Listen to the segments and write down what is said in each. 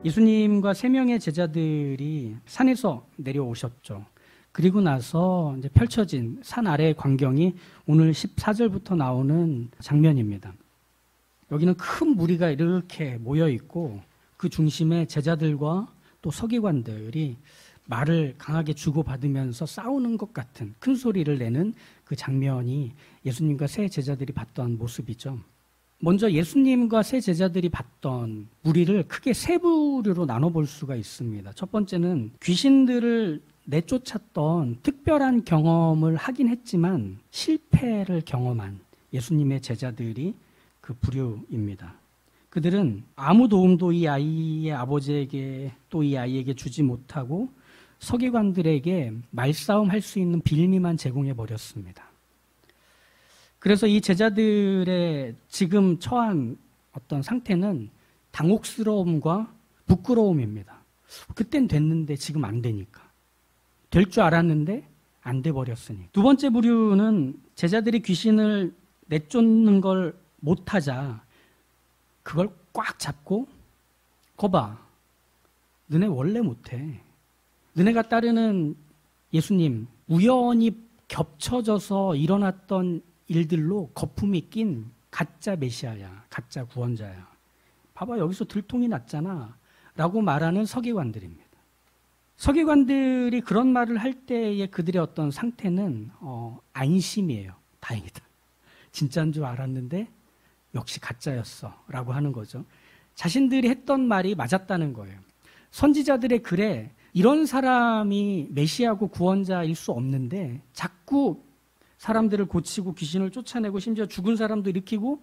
예수님과 3명의 제자들이 산에서 내려오셨죠. 그리고 나서 이제 펼쳐진 산 아래의 광경이 오늘 14절부터 나오는 장면입니다. 여기는 큰 무리가 이렇게 모여 있고 그 중심에 제자들과 또 서기관들이 말을 강하게 주고받으면서 싸우는 것 같은 큰 소리를 내는 그 장면이 예수님과 세 제자들이 봤던 모습이죠. 먼저 예수님과 세 제자들이 봤던 무리를 크게 세 부류로 나눠볼 수가 있습니다. 첫 번째는 귀신들을 내쫓았던 특별한 경험을 하긴 했지만 실패를 경험한 예수님의 제자들이 그 부류입니다. 그들은 아무 도움도 이 아이의 아버지에게 또 이 아이에게 주지 못하고 서기관들에게 말싸움 할 수 있는 빌미만 제공해 버렸습니다. 그래서 이 제자들의 지금 처한 어떤 상태는 당혹스러움과 부끄러움입니다. 그땐 됐는데 지금 안 되니까. 될 줄 알았는데 안 돼 버렸으니. 두 번째 부류는 제자들이 귀신을 내쫓는 걸 못하자 그걸 꽉 잡고 거봐, 너네 원래 못해. 너네가 따르는 예수님 우연히 겹쳐져서 일어났던 일들로 거품이 낀 가짜 메시아야, 가짜 구원자야. 봐봐, 여기서 들통이 났잖아 라고 말하는 서기관들입니다. 서기관들이 그런 말을 할 때의 그들의 어떤 상태는 안심이에요. 다행이다. 진짜인 줄 알았는데 역시 가짜였어 라고 하는 거죠. 자신들이 했던 말이 맞았다는 거예요. 선지자들의 글에 이런 사람이 메시아고 구원자일 수 없는데 자꾸 사람들을 고치고 귀신을 쫓아내고 심지어 죽은 사람도 일으키고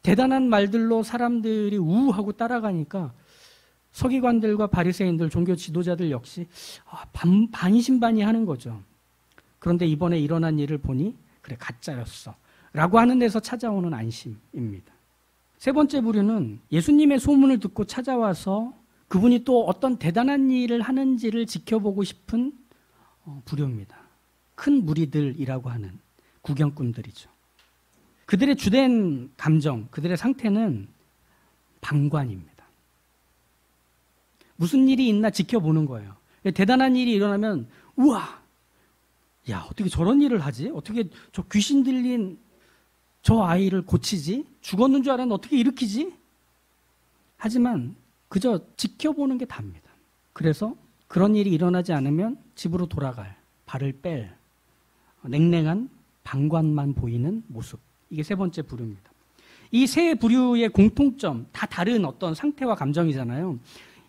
대단한 말들로 사람들이 우우하고 따라가니까 서기관들과 바리새인들, 종교 지도자들 역시 반신반의하는 거죠. 그런데 이번에 일어난 일을 보니 그래, 가짜였어 라고 하는 데서 찾아오는 안심입니다. 세 번째 부류는 예수님의 소문을 듣고 찾아와서 그분이 또 어떤 대단한 일을 하는지를 지켜보고 싶은 부류입니다. 큰 무리들이라고 하는 구경꾼들이죠. 그들의 주된 감정, 그들의 상태는 방관입니다. 무슨 일이 있나 지켜보는 거예요. 대단한 일이 일어나면 우와, 야, 어떻게 저런 일을 하지? 어떻게 저 귀신 들린 저 아이를 고치지? 죽었는 줄 알았는데 어떻게 일으키지? 하지만 그저 지켜보는 게 답니다. 그래서 그런 일이 일어나지 않으면 집으로 돌아갈, 발을 뺄 냉랭한 방관만 보이는 모습. 이게 세 번째 부류입니다. 이 세 부류의 공통점, 다 다른 어떤 상태와 감정이잖아요.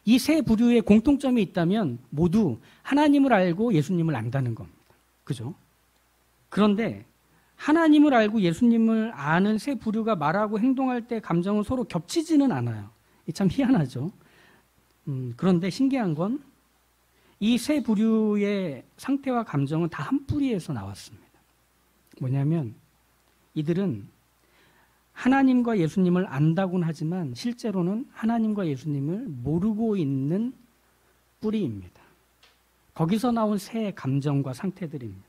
이 세 부류의 공통점이 있다면 모두 하나님을 알고 예수님을 안다는 겁니다. 그죠? 그런데 하나님을 알고 예수님을 아는 세 부류가 말하고 행동할 때 감정은 서로 겹치지는 않아요. 참 희한하죠. 그런데 신기한 건 이 세 부류의 상태와 감정은 다 한 뿌리에서 나왔습니다. 뭐냐면 이들은 하나님과 예수님을 안다고는 하지만 실제로는 하나님과 예수님을 모르고 있는 뿌리입니다. 거기서 나온 세 감정과 상태들입니다.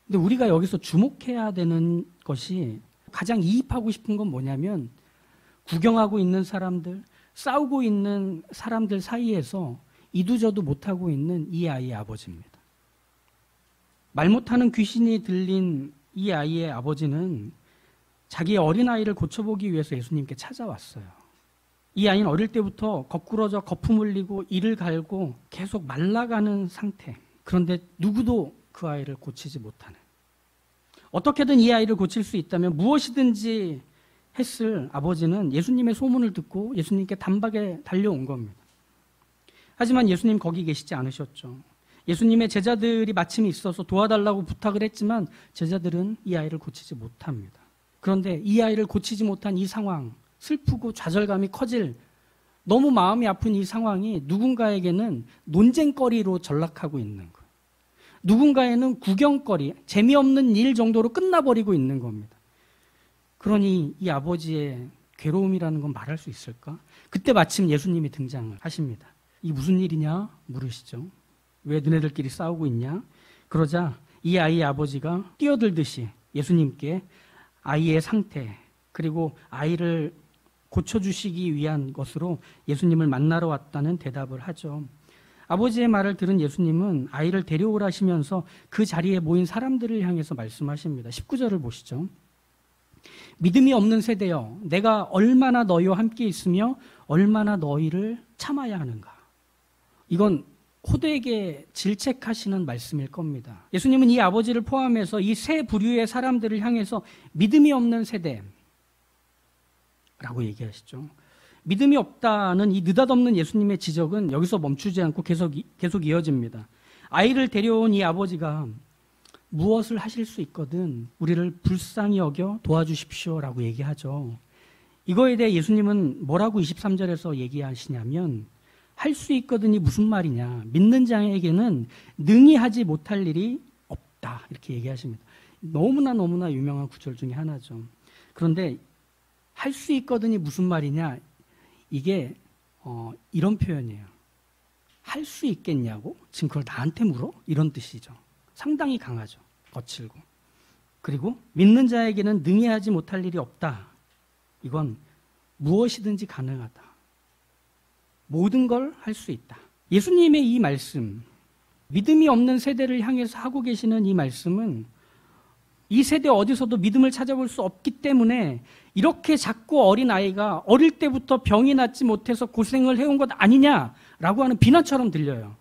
근데 우리가 여기서 주목해야 되는 것이 가장 이입하고 싶은 건 뭐냐면 구경하고 있는 사람들, 싸우고 있는 사람들 사이에서 이두저두 못하고 있는 이 아이의 아버지입니다. 말 못하는 귀신이 들린 이 아이의 아버지는 자기의 어린아이를 고쳐보기 위해서 예수님께 찾아왔어요. 이 아이는 어릴 때부터 거꾸러져 거품 흘리고 이를 갈고 계속 말라가는 상태. 그런데 누구도 그 아이를 고치지 못하는. 어떻게든 이 아이를 고칠 수 있다면 무엇이든지 했을 아버지는 예수님의 소문을 듣고 예수님께 단박에 달려온 겁니다. 하지만 예수님 거기 계시지 않으셨죠. 예수님의 제자들이 마침 있어서 도와달라고 부탁을 했지만 제자들은 이 아이를 고치지 못합니다. 그런데 이 아이를 고치지 못한 이 상황, 슬프고 좌절감이 커질 너무 마음이 아픈 이 상황이 누군가에게는 논쟁거리로 전락하고 있는 거예요. 누군가에는 구경거리, 재미없는 일 정도로 끝나버리고 있는 겁니다. 그러니 이 아버지의 괴로움이라는 건 말할 수 있을까? 그때 마침 예수님이 등장을 하십니다. 이 무슨 일이냐 물으시죠. 왜 너네들끼리 싸우고 있냐? 그러자 이 아이의 아버지가 뛰어들듯이 예수님께 아이의 상태 그리고 아이를 고쳐주시기 위한 것으로 예수님을 만나러 왔다는 대답을 하죠. 아버지의 말을 들은 예수님은 아이를 데려오라시면서 그 자리에 모인 사람들을 향해서 말씀하십니다. 19절을 보시죠. 믿음이 없는 세대여, 내가 얼마나 너희와 함께 있으며 얼마나 너희를 참아야 하는가. 이건 호되게 질책하시는 말씀일 겁니다. 예수님은 이 아버지를 포함해서 이 세 부류의 사람들을 향해서 믿음이 없는 세대라고 얘기하시죠. 믿음이 없다는 이 느닷없는 예수님의 지적은 여기서 멈추지 않고 계속 이어집니다. 아이를 데려온 이 아버지가 무엇을 하실 수 있거든 우리를 불쌍히 여겨 도와주십시오라고 얘기하죠. 이거에 대해 예수님은 뭐라고 23절에서 얘기하시냐면 할 수 있거든이 무슨 말이냐. 믿는 자에게는 능히 하지 못할 일이 없다. 이렇게 얘기하십니다. 너무나 유명한 구절 중에 하나죠. 그런데 할 수 있거든이 무슨 말이냐. 이게 이런 표현이에요. 할 수 있겠냐고? 지금 그걸 나한테 물어? 이런 뜻이죠. 상당히 강하죠. 거칠고. 그리고 믿는 자에게는 능히 하지 못할 일이 없다. 이건 무엇이든지 가능하다. 모든 걸 할 수 있다. 예수님의 이 말씀, 믿음이 없는 세대를 향해서 하고 계시는 이 말씀은 이 세대 어디서도 믿음을 찾아볼 수 없기 때문에 이렇게 작고 어린 아이가 어릴 때부터 병이 낫지 못해서 고생을 해온 것 아니냐라고 하는 비난처럼 들려요.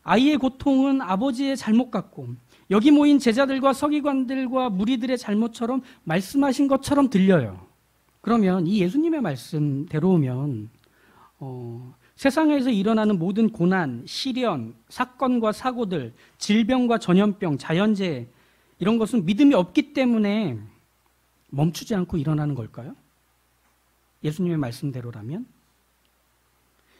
아이의 고통은 아버지의 잘못 같고 여기 모인 제자들과 서기관들과 무리들의 잘못처럼 말씀하신 것처럼 들려요. 그러면 이 예수님의 말씀대로면 세상에서 일어나는 모든 고난, 시련, 사건과 사고들, 질병과 전염병, 자연재해 이런 것은 믿음이 없기 때문에 멈추지 않고 일어나는 걸까요? 예수님의 말씀대로라면?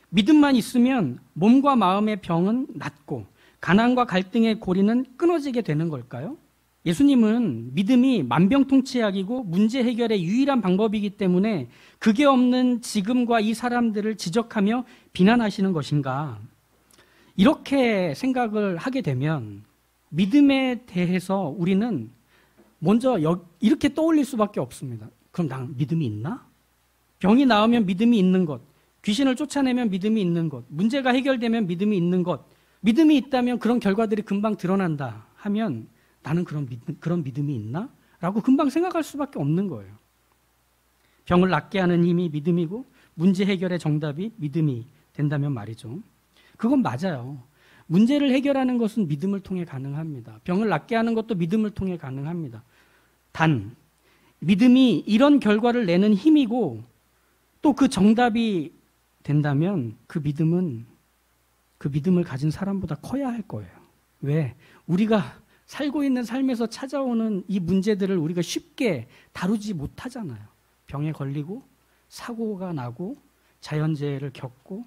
믿음만 있으면 몸과 마음의 병은 낫고 가난과 갈등의 고리는 끊어지게 되는 걸까요? 예수님은 믿음이 만병통치약이고 문제 해결의 유일한 방법이기 때문에 그게 없는 지금과 이 사람들을 지적하며 비난하시는 것인가? 이렇게 생각을 하게 되면 믿음에 대해서 우리는 먼저 이렇게 떠올릴 수밖에 없습니다. 그럼 난 믿음이 있나? 병이 나으면 믿음이 있는 것, 귀신을 쫓아내면 믿음이 있는 것, 문제가 해결되면 믿음이 있는 것, 믿음이 있다면 그런 결과들이 금방 드러난다 하면 나는 그런 믿음이 있나? 라고 금방 생각할 수밖에 없는 거예요. 병을 낫게 하는 힘이 믿음이고 문제 해결의 정답이 믿음이 된다면 말이죠. 그건 맞아요. 문제를 해결하는 것은 믿음을 통해 가능합니다. 병을 낫게 하는 것도 믿음을 통해 가능합니다. 단, 믿음이 이런 결과를 내는 힘이고 또 그 정답이 된다면 그 믿음을 가진 사람보다 커야 할 거예요. 왜? 우리가 살고 있는 삶에서 찾아오는 이 문제들을 우리가 쉽게 다루지 못하잖아요. 병에 걸리고 사고가 나고 자연재해를 겪고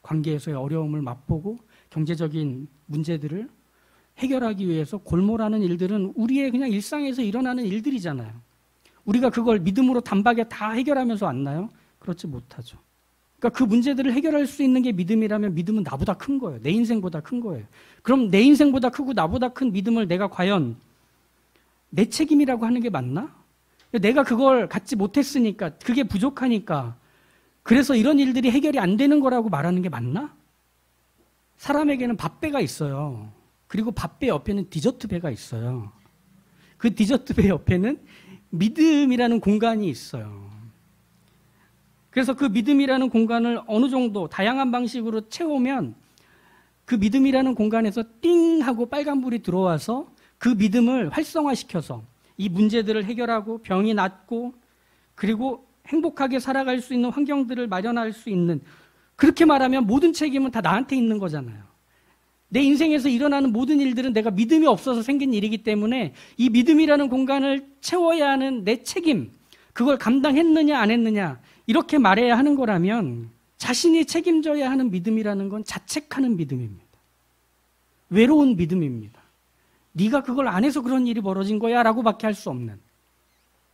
관계에서의 어려움을 맛보고 경제적인 문제들을 해결하기 위해서 골몰하는 일들은 우리의 그냥 일상에서 일어나는 일들이잖아요. 우리가 그걸 믿음으로 단박에 다 해결하면서 왔나요? 그렇지 못하죠. 그러니까 그 문제들을 해결할 수 있는 게 믿음이라면 믿음은 나보다 큰 거예요. 내 인생보다 큰 거예요. 그럼 내 인생보다 크고 나보다 큰 믿음을 내가 과연 내 책임이라고 하는 게 맞나? 내가 그걸 갖지 못했으니까, 그게 부족하니까, 그래서 이런 일들이 해결이 안 되는 거라고 말하는 게 맞나? 사람에게는 밥배가 있어요. 그리고 밥배 옆에는 디저트 배가 있어요. 그 디저트 배 옆에는 믿음이라는 공간이 있어요. 그래서 그 믿음이라는 공간을 어느 정도 다양한 방식으로 채우면 그 믿음이라는 공간에서 띵 하고 빨간불이 들어와서 그 믿음을 활성화시켜서 이 문제들을 해결하고 병이 낫고 그리고 행복하게 살아갈 수 있는 환경들을 마련할 수 있는, 그렇게 말하면 모든 책임은 다 나한테 있는 거잖아요. 내 인생에서 일어나는 모든 일들은 내가 믿음이 없어서 생긴 일이기 때문에 이 믿음이라는 공간을 채워야 하는 내 책임, 그걸 감당했느냐 안 했느냐 이렇게 말해야 하는 거라면 자신이 책임져야 하는 믿음이라는 건 자책하는 믿음입니다. 외로운 믿음입니다. 네가 그걸 안 해서 그런 일이 벌어진 거야 라고 밖에 할 수 없는,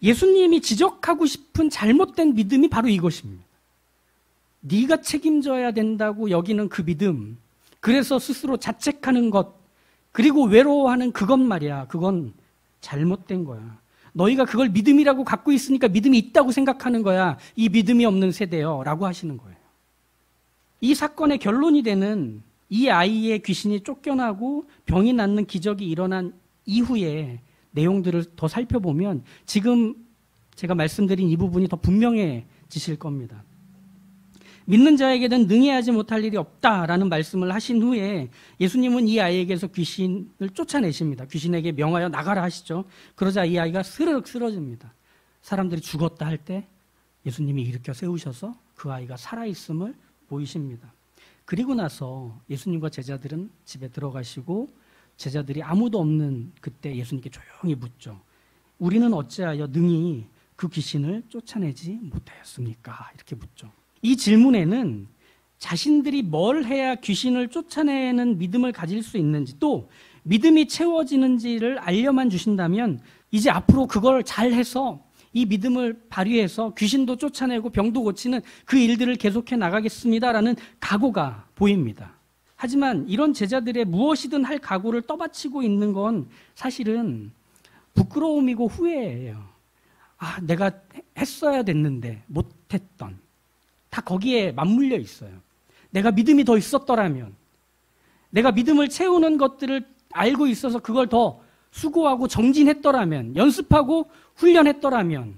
예수님이 지적하고 싶은 잘못된 믿음이 바로 이것입니다. 네가 책임져야 된다고 여기는 그 믿음, 그래서 스스로 자책하는 것, 그리고 외로워하는 그것 말이야. 그건 잘못된 거야. 너희가 그걸 믿음이라고 갖고 있으니까 믿음이 있다고 생각하는 거야. 이 믿음이 없는 세대요. 라고 하시는 거예요. 이 사건의 결론이 되는 이 아이의 귀신이 쫓겨나고 병이 낫는 기적이 일어난 이후에 내용들을 더 살펴보면 지금 제가 말씀드린 이 부분이 더 분명해지실 겁니다. 믿는 자에게는 능히 하지 못할 일이 없다라는 말씀을 하신 후에 예수님은 이 아이에게서 귀신을 쫓아내십니다. 귀신에게 명하여 나가라 하시죠. 그러자 이 아이가 스르륵 쓰러집니다. 사람들이 죽었다 할 때 예수님이 일으켜 세우셔서 그 아이가 살아있음을 보이십니다. 그리고 나서 예수님과 제자들은 집에 들어가시고 제자들이 아무도 없는 그때 예수님께 조용히 묻죠. 우리는 어찌하여 능히 그 귀신을 쫓아내지 못하였습니까? 이렇게 묻죠. 이 질문에는 자신들이 뭘 해야 귀신을 쫓아내는 믿음을 가질 수 있는지 또 믿음이 채워지는지를 알려만 주신다면 이제 앞으로 그걸 잘해서 이 믿음을 발휘해서 귀신도 쫓아내고 병도 고치는 그 일들을 계속해 나가겠습니다라는 각오가 보입니다. 하지만 이런 제자들의 무엇이든 할 각오를 떠받치고 있는 건 사실은 부끄러움이고 후회예요. 아, 내가 했어야 됐는데 못했던. 다 거기에 맞물려 있어요. 내가 믿음이 더 있었더라면, 내가 믿음을 채우는 것들을 알고 있어서 그걸 더 수고하고 정진했더라면, 연습하고 훈련했더라면,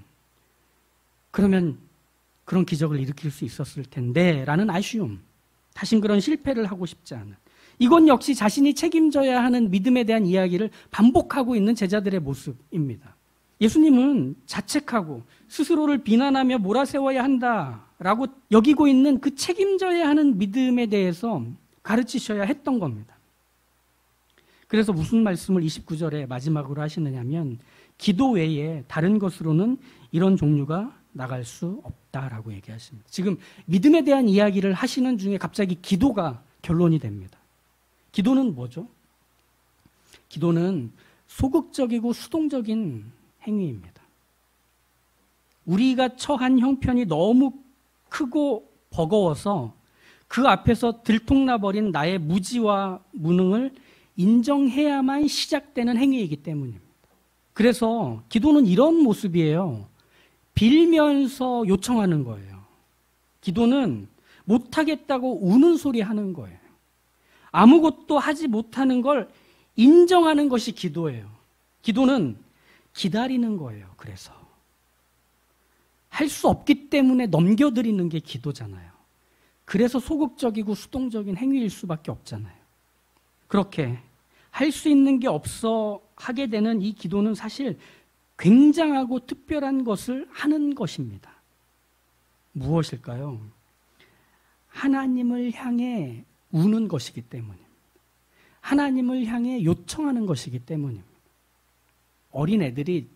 그러면 그런 기적을 일으킬 수 있었을 텐데 라는 아쉬움, 다신 그런 실패를 하고 싶지 않은, 이건 역시 자신이 책임져야 하는 믿음에 대한 이야기를 반복하고 있는 제자들의 모습입니다. 예수님은 자책하고 스스로를 비난하며 몰아세워야 한다라고 여기고 있는 그 책임져야 하는 믿음에 대해서 가르치셔야 했던 겁니다. 그래서 무슨 말씀을 29절에 마지막으로 하시느냐면 기도 외에 다른 것으로는 이런 종류가 나갈 수 없다라고 얘기하십니다. 지금 믿음에 대한 이야기를 하시는 중에 갑자기 기도가 결론이 됩니다. 기도는 뭐죠? 기도는 소극적이고 수동적인 행위입니다. 우리가 처한 형편이 너무 크고 버거워서 그 앞에서 들통나버린 나의 무지와 무능을 인정해야만 시작되는 행위이기 때문입니다. 그래서 기도는 이런 모습이에요. 빌면서 요청하는 거예요. 기도는 못하겠다고 우는 소리 하는 거예요. 아무것도 하지 못하는 걸 인정하는 것이 기도예요. 기도는 기다리는 거예요. 그래서 할 수 없기 때문에 넘겨드리는 게 기도잖아요. 그래서 소극적이고 수동적인 행위일 수밖에 없잖아요. 그렇게 할 수 있는 게 없어 하게 되는 이 기도는 사실 굉장하고 특별한 것을 하는 것입니다. 무엇일까요? 하나님을 향해 우는 것이기 때문입니다. 하나님을 향해 요청하는 것이기 때문입니다. 어린 애들이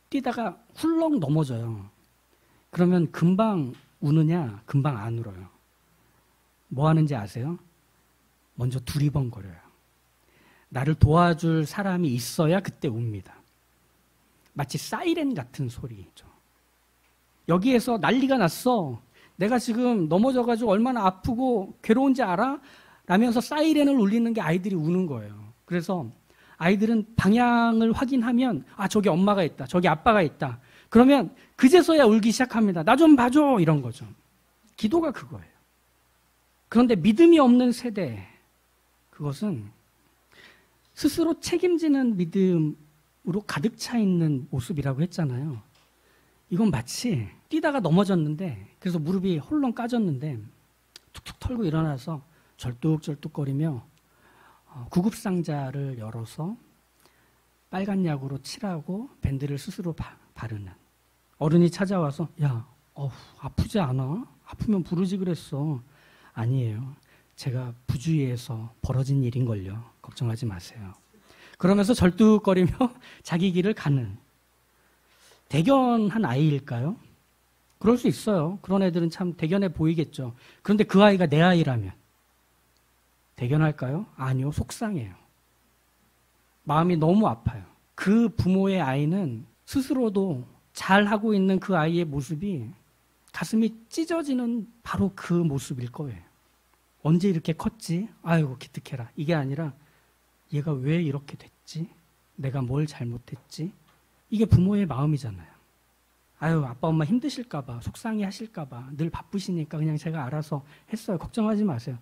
뛰다가 훌렁 넘어져요. 그러면 금방 우느냐, 금방 안 울어요. 뭐 하는지 아세요? 먼저 두리번거려요. 나를 도와줄 사람이 있어야 그때 웁니다. 마치 사이렌 같은 소리죠. 여기에서 난리가 났어. 내가 지금 넘어져가지고 얼마나 아프고 괴로운지 알아? 라면서 사이렌을 울리는 게 아이들이 우는 거예요. 그래서 아이들은 방향을 확인하면 아, 저기 엄마가 있다. 저기 아빠가 있다. 그러면 그제서야 울기 시작합니다. 나 좀 봐줘. 이런 거죠. 기도가 그거예요. 그런데 믿음이 없는 세대, 그것은 스스로 책임지는 믿음으로 가득 차 있는 모습이라고 했잖아요. 이건 마치 뛰다가 넘어졌는데, 그래서 무릎이 홀렁 까졌는데 툭툭 털고 일어나서 절뚝절뚝거리며 구급상자를 열어서 빨간 약으로 칠하고 밴드를 스스로 바르는 어른이 찾아와서 야, 아프지 않아? 아프면 부르지 그랬어. 아니에요. 제가 부주의해서 벌어진 일인걸요. 걱정하지 마세요. 그러면서 절뚝거리며 자기 길을 가는 대견한 아이일까요? 그럴 수 있어요. 그런 애들은 참 대견해 보이겠죠. 그런데 그 아이가 내 아이라면 대견할까요? 아니요. 속상해요. 마음이 너무 아파요. 그 부모의 아이는 스스로도 잘하고 있는 그 아이의 모습이 가슴이 찢어지는 바로 그 모습일 거예요. 언제 이렇게 컸지? 아이고 기특해라. 이게 아니라 얘가 왜 이렇게 됐지? 내가 뭘 잘못했지? 이게 부모의 마음이잖아요. 아유, 아빠 엄마 힘드실까봐, 속상해 하실까봐, 늘 바쁘시니까 그냥 제가 알아서 했어요. 걱정하지 마세요.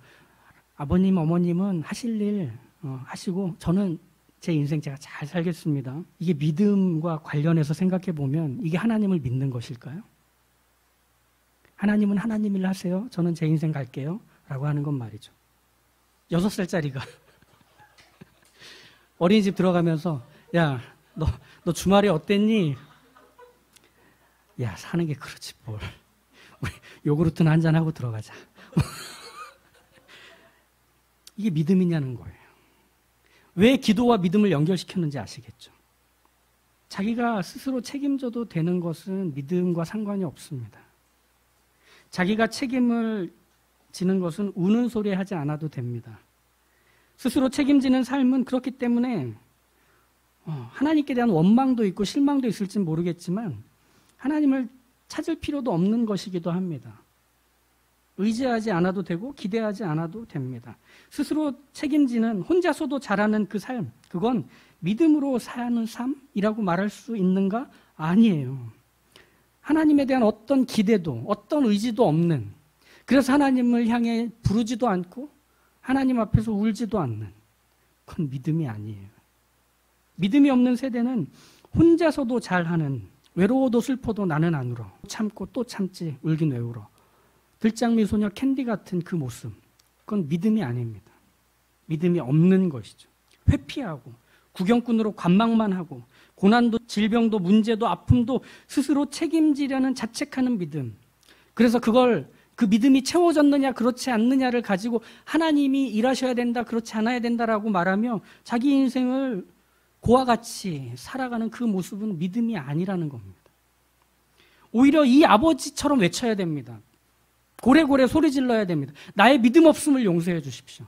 아버님, 어머님은 하실 일 하시고 저는 제 인생 제가 잘 살겠습니다. 이게 믿음과 관련해서 생각해 보면 이게 하나님을 믿는 것일까요? 하나님은 하나님 일 하세요. 저는 제 인생 갈게요. 라고 하는 건 말이죠. 6살짜리가 어린이집 들어가면서 야, 너 주말에 어땠니? 야, 사는 게 그렇지 뭘. 우리 요구르트나 한잔하고 들어가자. 이게 믿음이냐는 거예요. 왜 기도와 믿음을 연결시켰는지 아시겠죠? 자기가 스스로 책임져도 되는 것은 믿음과 상관이 없습니다. 자기가 책임을 지는 것은 우는 소리 하지 않아도 됩니다. 스스로 책임지는 삶은 그렇기 때문에 하나님께 대한 원망도 있고 실망도 있을지 모르겠지만 하나님을 찾을 필요도 없는 것이기도 합니다. 의지하지 않아도 되고 기대하지 않아도 됩니다. 스스로 책임지는 혼자서도 잘하는 그 삶, 그건 믿음으로 사는 삶이라고 말할 수 있는가? 아니에요. 하나님에 대한 어떤 기대도 어떤 의지도 없는, 그래서 하나님을 향해 부르지도 않고 하나님 앞에서 울지도 않는, 그건 믿음이 아니에요. 믿음이 없는 세대는 혼자서도 잘하는, 외로워도 슬퍼도 나는 안 울어, 참고 또 참지 울긴 왜 울어, 들장미 소녀 캔디 같은 그 모습, 그건 믿음이 아닙니다. 믿음이 없는 것이죠. 회피하고 구경꾼으로 관망만 하고 고난도 질병도 문제도 아픔도 스스로 책임지려는 자책하는 믿음. 그래서 그걸 그 믿음이 채워졌느냐 그렇지 않느냐를 가지고 하나님이 일하셔야 된다 그렇지 않아야 된다라고 말하며 자기 인생을 고와 같이 살아가는 그 모습은 믿음이 아니라는 겁니다. 오히려 이 아버지처럼 외쳐야 됩니다. 고래고래 소리 질러야 됩니다. 나의 믿음 없음을 용서해 주십시오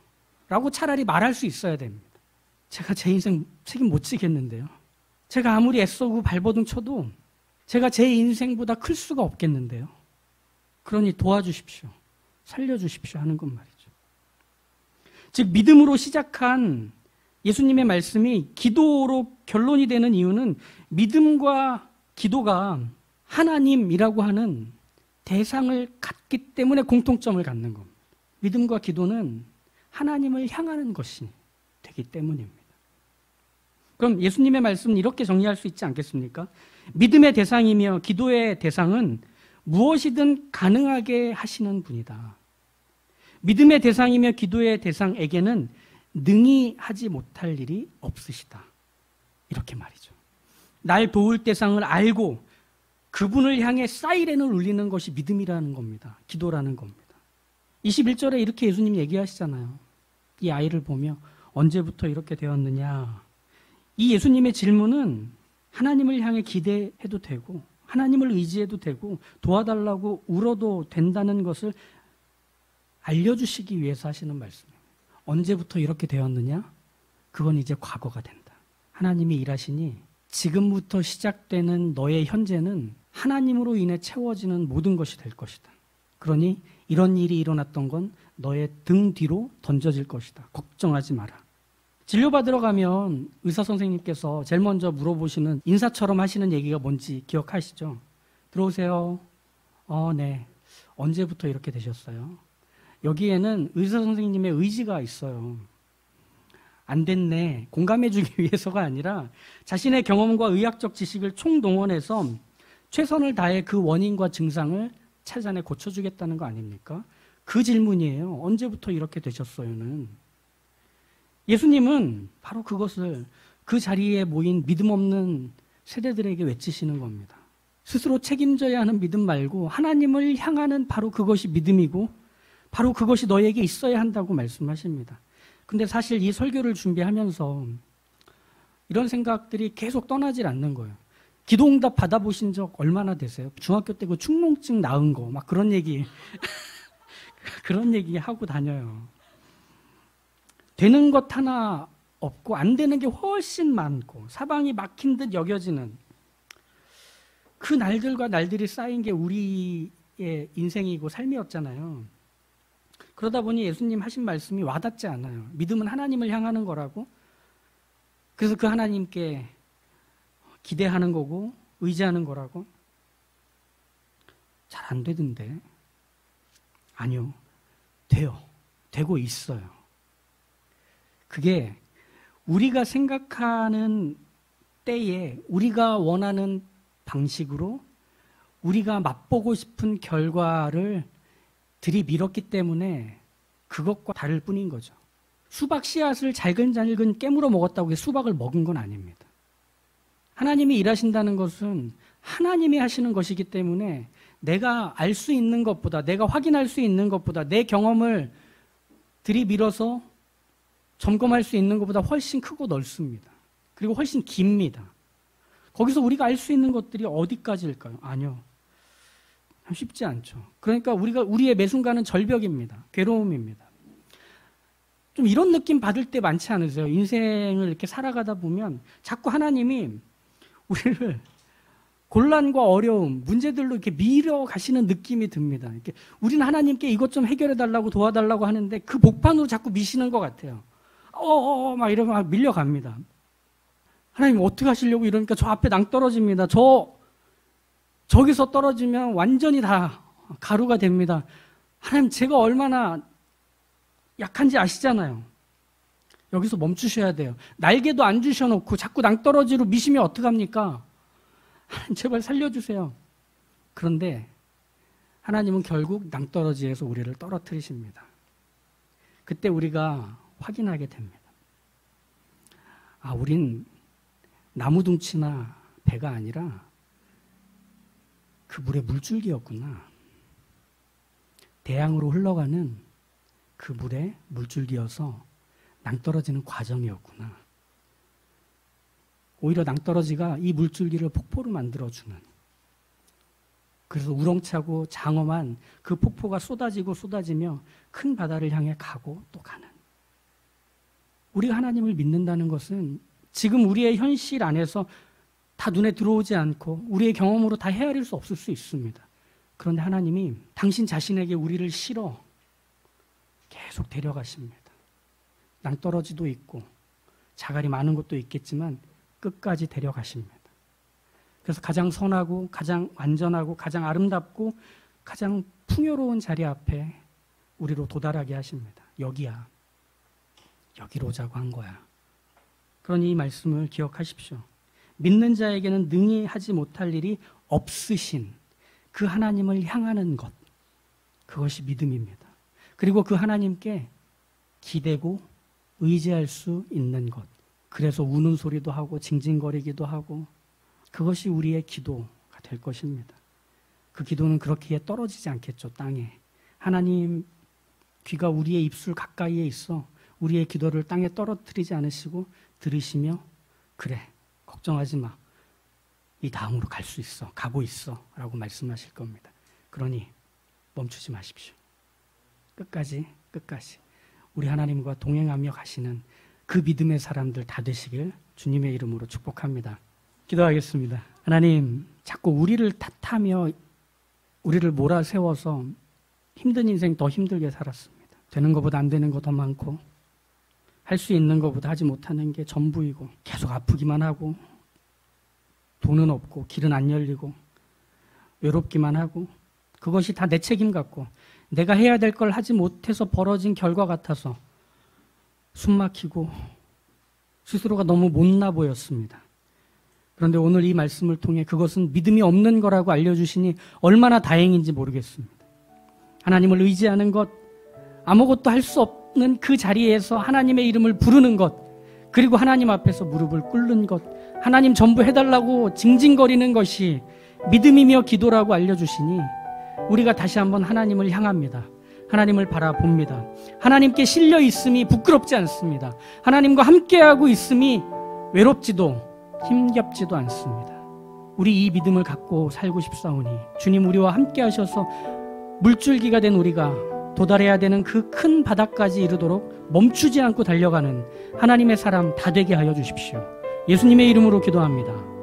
라고 차라리 말할 수 있어야 됩니다. 제가 제 인생 책임 못 지겠는데요. 제가 아무리 애써고 발버둥 쳐도 제가 제 인생보다 클 수가 없겠는데요. 그러니 도와주십시오. 살려주십시오 하는 건 말이죠. 즉 믿음으로 시작한 예수님의 말씀이 기도로 결론이 되는 이유는 믿음과 기도가 하나님이라고 하는 대상을 갖기 때문에 공통점을 갖는 겁니다. 믿음과 기도는 하나님을 향하는 것이 되기 때문입니다. 그럼 예수님의 말씀은 이렇게 정리할 수 있지 않겠습니까? 믿음의 대상이며 기도의 대상은 무엇이든 가능하게 하시는 분이다. 믿음의 대상이며 기도의 대상에게는 능히 하지 못할 일이 없으시다. 이렇게 말이죠. 날 도울 대상을 알고 그분을 향해 사이렌을 울리는 것이 믿음이라는 겁니다. 기도라는 겁니다. 21절에 이렇게 예수님이 얘기하시잖아요. 이 아이를 보며 언제부터 이렇게 되었느냐. 이 예수님의 질문은 하나님을 향해 기대해도 되고 하나님을 의지해도 되고 도와달라고 울어도 된다는 것을 알려주시기 위해서 하시는 말씀입니다. 언제부터 이렇게 되었느냐? 그건 이제 과거가 된다. 하나님이 일하시니 지금부터 시작되는 너의 현재는 하나님으로 인해 채워지는 모든 것이 될 것이다. 그러니 이런 일이 일어났던 건 너의 등 뒤로 던져질 것이다. 걱정하지 마라. 진료받으러 가면 의사 선생님께서 제일 먼저 물어보시는 인사처럼 하시는 얘기가 뭔지 기억하시죠? 들어오세요. 네. 언제부터 이렇게 되셨어요? 여기에는 의사 선생님의 의지가 있어요. 안 됐네. 공감해주기 위해서가 아니라 자신의 경험과 의학적 지식을 총동원해서 최선을 다해 그 원인과 증상을 찾아내 고쳐주겠다는 거 아닙니까? 그 질문이에요. 언제부터 이렇게 되셨어요는. 예수님은 바로 그것을 그 자리에 모인 믿음 없는 세대들에게 외치시는 겁니다. 스스로 책임져야 하는 믿음 말고 하나님을 향하는 바로 그것이 믿음이고 바로 그것이 너에게 있어야 한다고 말씀하십니다. 근데 사실 이 설교를 준비하면서 이런 생각들이 계속 떠나질 않는 거예요. 기도응답 받아보신 적 얼마나 되세요? 중학교 때 그 축농증 나은 거 막 그런 얘기 그런 얘기 하고 다녀요. 되는 것 하나 없고 안 되는 게 훨씬 많고 사방이 막힌 듯 여겨지는 그 날들과 날들이 쌓인 게 우리의 인생이고 삶이었잖아요. 그러다 보니 예수님 하신 말씀이 와닿지 않아요. 믿음은 하나님을 향하는 거라고. 그래서 그 하나님께 기대하는 거고 의지하는 거라고? 잘 안 되던데. 아니요. 돼요. 되고 있어요. 그게 우리가 생각하는 때에 우리가 원하는 방식으로 우리가 맛보고 싶은 결과를 들이밀었기 때문에 그것과 다를 뿐인 거죠. 수박 씨앗을 잘근잘근 깨물어 먹었다고 해서 수박을 먹은 건 아닙니다. 하나님이 일하신다는 것은 하나님이 하시는 것이기 때문에 내가 알 수 있는 것보다, 내가 확인할 수 있는 것보다, 내 경험을 들이밀어서 점검할 수 있는 것보다 훨씬 크고 넓습니다. 그리고 훨씬 깁니다. 거기서 우리가 알 수 있는 것들이 어디까지일까요? 아니요. 쉽지 않죠. 그러니까 우리의 매 순간은 절벽입니다. 괴로움입니다. 좀 이런 느낌 받을 때 많지 않으세요? 인생을 이렇게 살아가다 보면 자꾸 하나님이 우리를 곤란과 어려움, 문제들로 이렇게 밀어 가시는 느낌이 듭니다. 이렇게 우리는 하나님께 이것 좀 해결해 달라고 도와달라고 하는데 그 복판으로 자꾸 미시는 것 같아요. 막 이러면 막 밀려갑니다. 하나님 어떻게 하시려고 이러니까 저 앞에 낭떠러집니다. 저기서 떨어지면 완전히 다 가루가 됩니다. 하나님 제가 얼마나 약한지 아시잖아요. 여기서 멈추셔야 돼요. 날개도 안 주셔놓고 자꾸 낭떠러지로 미시면 어떡합니까? 하나님 제발 살려주세요. 그런데 하나님은 결국 낭떠러지에서 우리를 떨어뜨리십니다. 그때 우리가 확인하게 됩니다. 아, 우린 나무둥치나 배가 아니라 그 물의 물줄기였구나. 대양으로 흘러가는 그 물의 물줄기여서 낭떠러지는 과정이었구나. 오히려 낭떠러지가 이 물줄기를 폭포로 만들어주는, 그래서 우렁차고 장엄한 그 폭포가 쏟아지고 쏟아지며 큰 바다를 향해 가고 또 가는. 우리가 하나님을 믿는다는 것은 지금 우리의 현실 안에서 다 눈에 들어오지 않고 우리의 경험으로 다 헤아릴 수 없을 수 있습니다. 그런데 하나님이 당신 자신에게 우리를 실어 계속 데려가십니다. 낭떠러지도 있고 자갈이 많은 것도 있겠지만 끝까지 데려가십니다. 그래서 가장 선하고 가장 완전하고 가장 아름답고 가장 풍요로운 자리 앞에 우리로 도달하게 하십니다. 여기야. 여기로 오자고 한 거야. 그러니 이 말씀을 기억하십시오. 믿는 자에게는 능히 하지 못할 일이 없으신 그 하나님을 향하는 것, 그것이 믿음입니다. 그리고 그 하나님께 기대고 의지할 수 있는 것, 그래서 우는 소리도 하고 징징거리기도 하고, 그것이 우리의 기도가 될 것입니다. 그 기도는 그렇게 떨어지지 않겠죠, 땅에. 하나님 귀가 우리의 입술 가까이에 있어 우리의 기도를 땅에 떨어뜨리지 않으시고 들으시며, 그래, 걱정하지 마, 이 다음으로 갈 수 있어, 가고 있어 라고 말씀하실 겁니다. 그러니 멈추지 마십시오. 끝까지 우리 하나님과 동행하며 가시는 그 믿음의 사람들 다 되시길 주님의 이름으로 축복합니다. 기도하겠습니다. 하나님, 자꾸 우리를 탓하며 우리를 몰아세워서 힘든 인생 더 힘들게 살았습니다. 되는 것보다 안 되는 거 더 많고, 할 수 있는 것보다 하지 못하는 게 전부이고, 계속 아프기만 하고, 돈은 없고, 길은 안 열리고, 외롭기만 하고, 그것이 다 내 책임 같고, 내가 해야 될 걸 하지 못해서 벌어진 결과 같아서 숨 막히고 스스로가 너무 못나 보였습니다. 그런데 오늘 이 말씀을 통해 그것은 믿음이 없는 거라고 알려주시니 얼마나 다행인지 모르겠습니다. 하나님을 의지하는 것, 아무것도 할 수 없는 그 자리에서 하나님의 이름을 부르는 것, 그리고 하나님 앞에서 무릎을 꿇는 것, 하나님 전부 해달라고 징징거리는 것이 믿음이며 기도라고 알려주시니 우리가 다시 한번 하나님을 향합니다. 하나님을 바라봅니다. 하나님께 실려 있음이 부끄럽지 않습니다. 하나님과 함께하고 있음이 외롭지도 힘겹지도 않습니다. 우리 이 믿음을 갖고 살고 싶사오니 주님, 우리와 함께 하셔서 물줄기가 된 우리가 도달해야 되는 그 큰 바다까지 이르도록 멈추지 않고 달려가는 하나님의 사람 다 되게 하여 주십시오. 예수님의 이름으로 기도합니다.